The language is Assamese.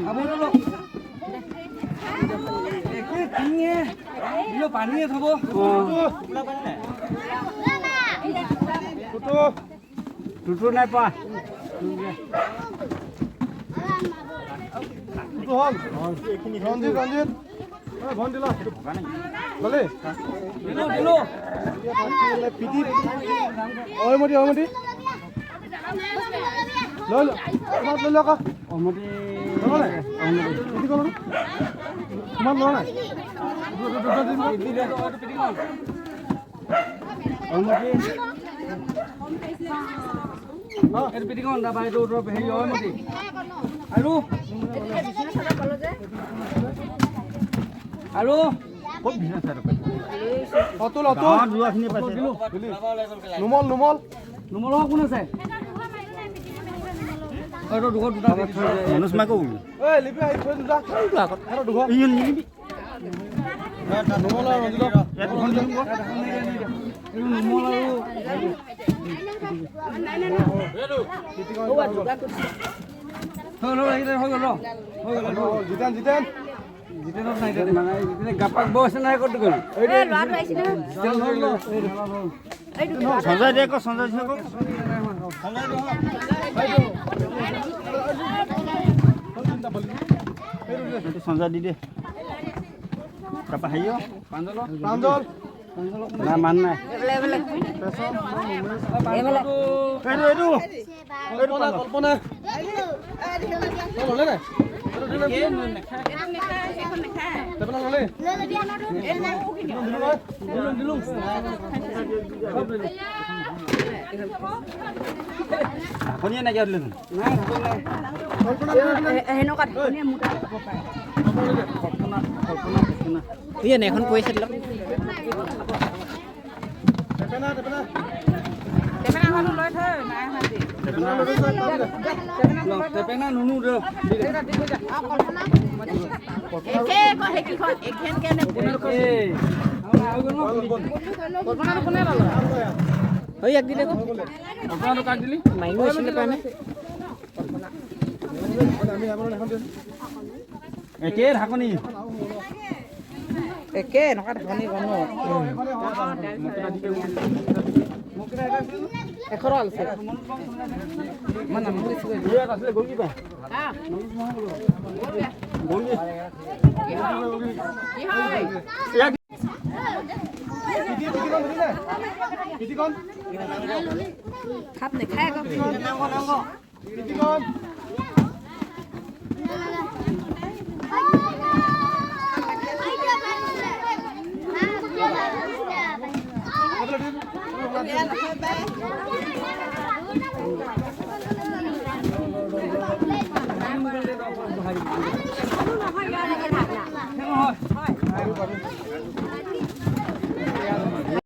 अब लो एके किंगे इलो पानी है थबो टुटु নাই পা টুটু হল রঞ্জিত রঞ্জিত ওই ভন দিলা এটা ভগা নাই বলে দিলো দিলো পিটি ওই মটি লল তোমার লল কা ওমটি লল ওমটি পিটি কোন তোমার লল নাই পিটি দে তো পিটি কোন ওমটি এর পিটি কোন দা ভাই তো হেই ওমটি আৰু আৰু খুব ভিনা চাৰ অতুল অতুল দুৱাখিনি পাইছে নুমল নুমল নুমল কোন আছে আৰু দুঘৰ দুটা মনুষ মাকো ওই লিপি আই থৈ দুটা আগত আৰু দুঘৰ ইন নিবি নুমল আৰু ৰঞ্জিত এটা দুখন দিম গো এই নুমল আৰু নাই নাই ৰেডু ও দুটা হলো এটা হৈ গল জিতেন জিতেন জিতেনত নাই দে মানে জিতেনে গাপাক বস নাই কত গল এই লাট আইছে না এই সঞ্জয় দে কো সঞ্জয় দে কো সঞ্জয় দে সঞ্জয় দি দে গাপা হাইও পাঞ্জল পাঞ্জল না মান নাই এবেলে এডু কল্পনা ললে নাই ধনিয়া নাকি দিলে এখন পইচা দিল টেপেনা নুনু ৰ একে কো হেকি খন এখেন কেনে কল্পনা কোনে লল হই এক দিলে কল্পনা তো কাট দিলি মাইনো আছিল পানে কল্পনা আমি আমন এখন একে ঢাকনি একে নকা ঢাকনি বনো এখৰ আছে মান নাম লিখি গৈ আছে গল কি পা হা গল কি হয় এক পিটি কোন খাপ নে খায় গো নাঙ্গ নাঙ্গ পিটি কোন হয়